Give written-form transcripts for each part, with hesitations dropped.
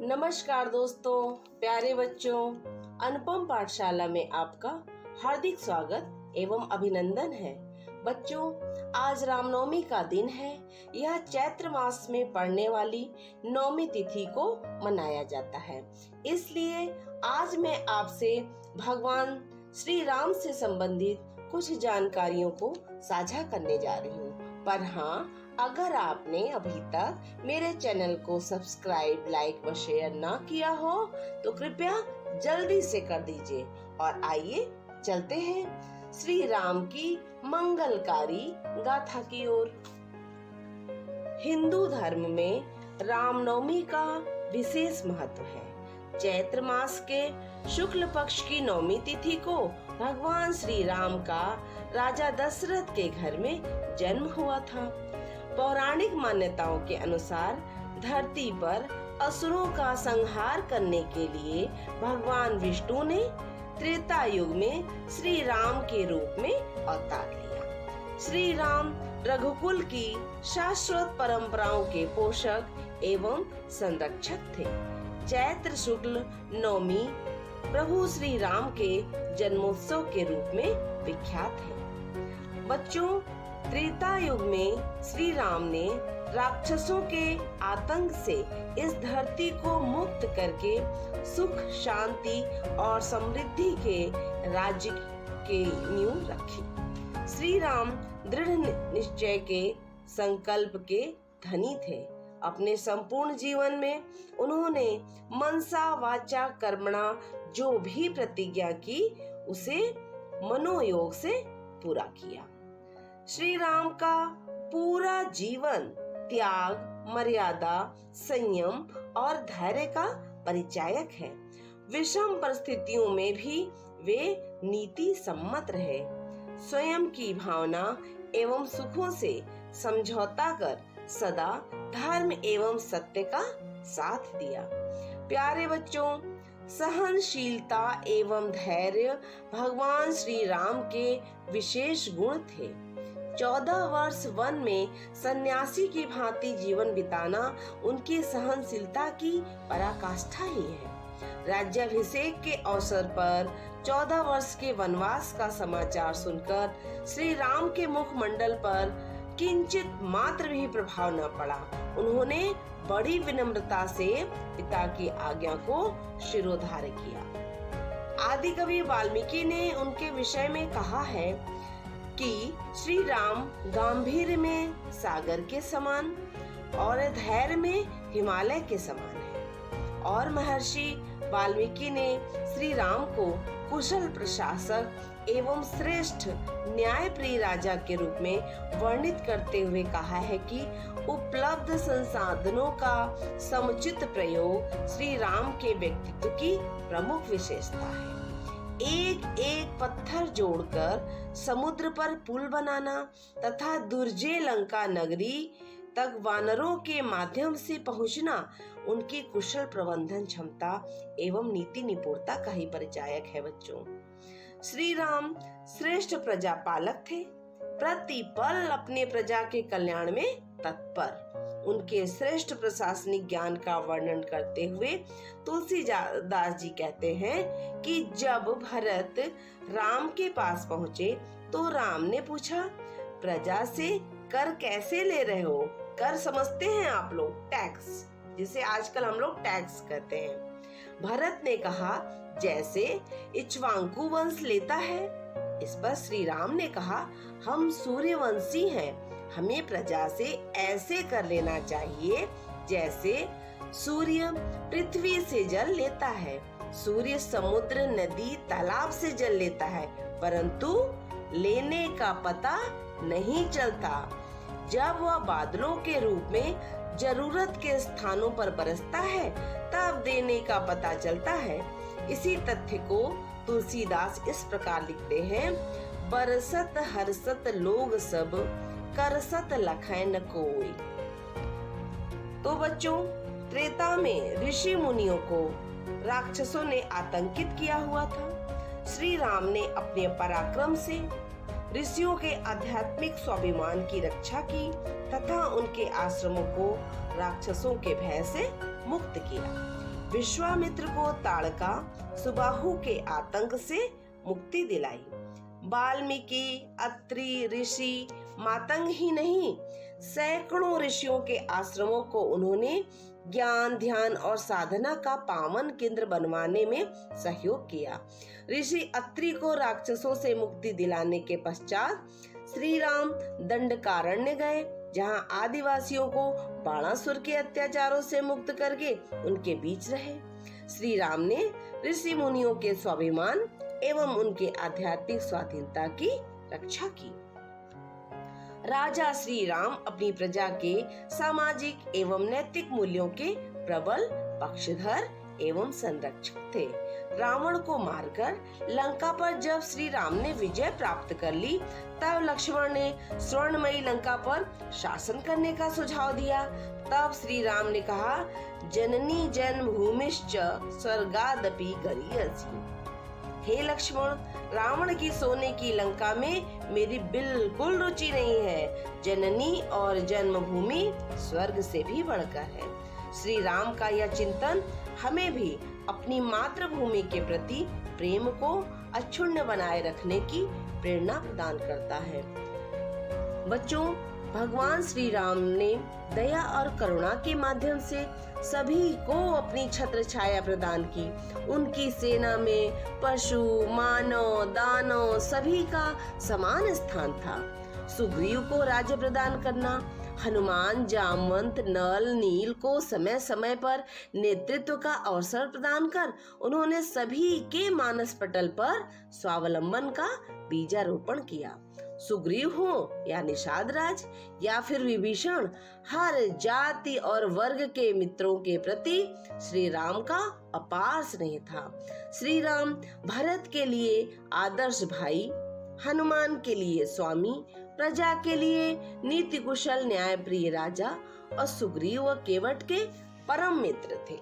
नमस्कार दोस्तों, प्यारे बच्चों, अनुपम पाठशाला में आपका हार्दिक स्वागत एवं अभिनंदन है। बच्चों, आज रामनवमी का दिन है। यह चैत्र मास में पड़ने वाली नवमी तिथि को मनाया जाता है। इसलिए आज मैं आपसे भगवान श्री राम से संबंधित कुछ जानकारियों को साझा करने जा रही हूँ। पर हाँ, अगर आपने अभी तक मेरे चैनल को सब्सक्राइब, लाइक व शेयर ना किया हो तो कृपया जल्दी से कर दीजिए। और आइए चलते हैं श्री राम की मंगलकारी गाथा की ओर। हिंदू धर्म में रामनवमी का विशेष महत्व है। चैत्र मास के शुक्ल पक्ष की नवमी तिथि को भगवान श्री राम का राजा दशरथ के घर में जन्म हुआ था। पौराणिक मान्यताओं के अनुसार धरती पर असुरों का संहार करने के लिए भगवान विष्णु ने त्रेता युग में श्री राम के रूप में अवतार लिया। श्री राम रघुकुल की शाश्वत परंपराओं के पोषक एवं संरक्षक थे। चैत्र शुक्ल नवमी प्रभु श्री राम के जन्मोत्सव के रूप में विख्यात है। बच्चों, त्रेता युग में श्री राम ने राक्षसों के आतंक से इस धरती को मुक्त करके सुख, शांति और समृद्धि के राज्य के नींव रखी। श्री राम दृढ़ निश्चय के संकल्प के धनी थे। अपने संपूर्ण जीवन में उन्होंने मनसा वाचा कर्मणा जो भी प्रतिज्ञा की उसे मनोयोग से पूरा किया। श्री राम का पूरा जीवन त्याग, मर्यादा, संयम और धैर्य का परिचायक है। विषम परिस्थितियों में भी वे नीति सम्मत रहे। स्वयं की भावना एवं सुखों से समझौता कर सदा धर्म एवं सत्य का साथ दिया। प्यारे बच्चों, सहनशीलता एवं धैर्य भगवान श्री राम के विशेष गुण थे। 14 वर्ष वन में सन्यासी की भांति जीवन बिताना उनकी सहनशीलता की पराकाष्ठा ही है। राज्याभिषेक के अवसर पर 14 वर्ष के वनवास का समाचार सुनकर श्री राम के मुखमंडल पर किंचित मात्र भी प्रभाव न पड़ा। उन्होंने बड़ी विनम्रता से पिता की आज्ञा को शिरोधार्य किया। आदि कवि वाल्मीकि ने उनके विषय में कहा है कि श्री राम गांधीर्य में सागर के समान और धैर्य में हिमालय के समान है। और महर्षि वाल्मीकि ने श्री राम को कुशल प्रशासक एवं श्रेष्ठ न्यायप्रिय राजा के रूप में वर्णित करते हुए कहा है कि उपलब्ध संसाधनों का समुचित प्रयोग श्री राम के व्यक्तित्व की प्रमुख विशेषता है। एक एक पत्थर जोड़कर समुद्र पर पुल बनाना तथा दुर्जय लंका नगरी तक वानरों के माध्यम से पहुंचना उनकी कुशल प्रबंधन क्षमता एवं नीति निपुणता का ही परिचायक है। बच्चों, श्री राम श्रेष्ठ प्रजा पालक थे। प्रतिपल अपने प्रजा के कल्याण में तत्पर। उनके श्रेष्ठ प्रशासनिक ज्ञान का वर्णन करते हुए तुलसीदास जी कहते हैं कि जब भरत राम के पास पहुँचे तो राम ने पूछा, प्रजा से कर कैसे ले रहे हो? कर समझते हैं आप लोग? टैक्स, जिसे आजकल हम लोग टैक्स कहते हैं। भरत ने कहा, जैसे इक्ष्वाकु वंश लेता है। इस पर श्री राम ने कहा, हम सूर्यवंशी हैं, हमें प्रजा से ऐसे कर लेना चाहिए जैसे सूर्य पृथ्वी से जल लेता है। सूर्य समुद्र, नदी, तालाब से जल लेता है, परंतु लेने का पता नहीं चलता। जब वह बादलों के रूप में जरूरत के स्थानों पर बरसता है तब देने का पता चलता है। इसी तथ्य को तुलसीदास इस प्रकार लिखते हैं, बरसत हरसत लोग सब, करसत लखै न कोई। तो बच्चों, त्रेता में ऋषि मुनियों को राक्षसों ने आतंकित किया हुआ था। श्री राम ने अपने पराक्रम से ऋषियों के आध्यात्मिक स्वाभिमान की रक्षा की तथा उनके आश्रमों को राक्षसों के भय से मुक्त किया। विश्वामित्र को ताड़का सुबाहु के आतंक से मुक्ति दिलाई। वाल्मीकि, अत्रि ऋषि, मातंग ही नहीं, सैकड़ों ऋषियों के आश्रमों को उन्होंने ज्ञान, ध्यान और साधना का पावन केंद्र बनवाने में सहयोग किया। ऋषि अत्रि को राक्षसों से मुक्ति दिलाने के पश्चात श्री राम दंडकारण्य गए, जहां आदिवासियों को बाणासुर के अत्याचारों से मुक्त करके उनके बीच रहे। श्री राम ने ऋषि मुनियों के स्वाभिमान एवं उनके आध्यात्मिक स्वाधीनता की रक्षा की। राजा श्री राम अपनी प्रजा के सामाजिक एवं नैतिक मूल्यों के प्रबल पक्षधर एवं संरक्षक थे। रावण को मारकर लंका पर जब श्री राम ने विजय प्राप्त कर ली, तब लक्ष्मण ने स्वर्णमयी लंका पर शासन करने का सुझाव दिया। तब श्री राम ने कहा, जननी जन्मभूमिश्च स्वर्गादपि गरीयसी। हे लक्ष्मण, रावण की सोने की लंका में मेरी बिल्कुल रुचि नहीं है। जननी और जन्मभूमि स्वर्ग से भी बढ़कर है। श्री राम का यह चिंतन हमें भी अपनी मातृभूमि के प्रति प्रेम को अक्षुण्ण बनाए रखने की प्रेरणा प्रदान करता है। बच्चों, भगवान श्री राम ने दया और करुणा के माध्यम से सभी को अपनी छत्र छाया प्रदान की। उनकी सेना में पशु, मानव, दानव सभी का समान स्थान था। सुग्रीव को राज्य प्रदान करना, हनुमान, जामवंत, नल, नील को समय समय पर नेतृत्व का अवसर प्रदान कर उन्होंने सभी के मानस पटल पर स्वावलंबन का बीजारोपण किया। सुग्रीव हो या निषाद राज या फिर विभीषण, हर जाति और वर्ग के मित्रों के प्रति श्री राम का अपार स्नेह था। श्री राम भरत के लिए आदर्श भाई, हनुमान के लिए स्वामी, प्रजा के लिए नीति कुशल न्याय प्रिय राजा और सुग्रीव व केवट के परम मित्र थे।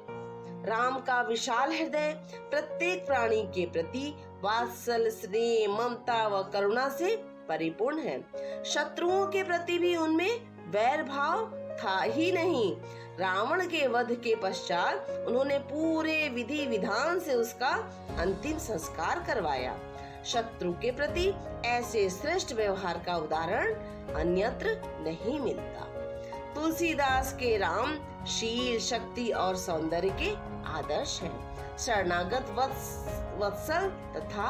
राम का विशाल हृदय प्रत्येक प्राणी के प्रति वात्सल, स्नेह, ममता व करुणा से परिपूर्ण है। शत्रुओं के प्रति भी उनमें वैर भाव था ही नहीं। रावण के वध के पश्चात उन्होंने पूरे विधि विधान से उसका अंतिम संस्कार करवाया। शत्रु के प्रति ऐसे श्रेष्ठ व्यवहार का उदाहरण अन्यत्र नहीं मिलता। तुलसीदास के राम शील, शक्ति और सौंदर्य के आदर्श हैं। शरणागत वत्सल तथा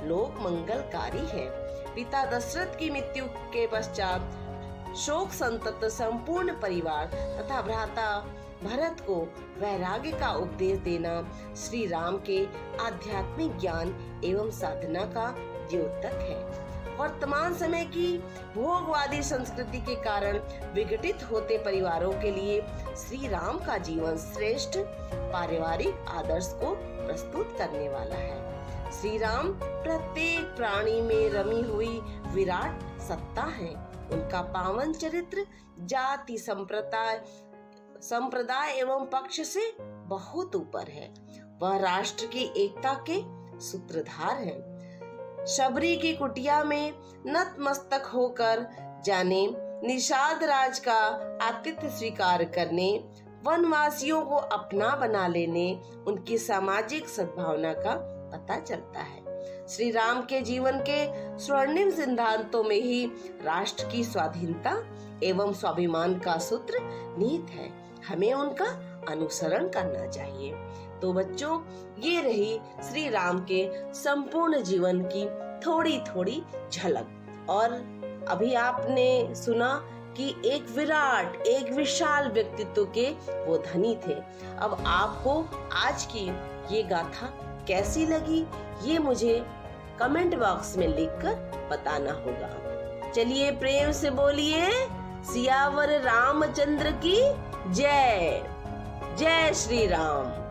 लोक मंगलकारी है। पिता दशरथ की मृत्यु के पश्चात शोक संतप्त संपूर्ण परिवार तथा भ्राता भरत को वैराग्य का उपदेश देना श्री राम के आध्यात्मिक ज्ञान एवं साधना का द्योतक है। वर्तमान समय की भोगवादी संस्कृति के कारण विघटित होते परिवारों के लिए श्री राम का जीवन श्रेष्ठ पारिवारिक आदर्श को प्रस्तुत करने वाला है। श्री राम प्रत्येक प्राणी में रमी हुई विराट सत्ता है। उनका पावन चरित्र जाति, संप्रदाय एवं पक्ष से बहुत ऊपर है। वह राष्ट्र की एकता के सूत्रधार हैं। शबरी की कुटिया में नतमस्तक होकर जाने, निषाद राज का आतिथ्य स्वीकार करने, वनवासियों को अपना बना लेने, उनकी सामाजिक सद्भावना का पता चलता है। श्री राम के जीवन के स्वर्णिम सिद्धांतों में ही राष्ट्र की स्वाधीनता एवं स्वाभिमान का सूत्र निहित है। हमें उनका अनुसरण करना चाहिए। तो बच्चों, ये रही श्री राम के संपूर्ण जीवन की थोड़ी थोड़ी झलक। और अभी आपने सुना कि एक विराट, एक विशाल व्यक्तित्व के वो धनी थे। अब आपको आज की ये गाथा कैसी लगी, ये मुझे कमेंट बॉक्स में लिखकर बताना होगा। चलिए प्रेम से बोलिए सियावर रामचंद्र की जय। जय श्री राम।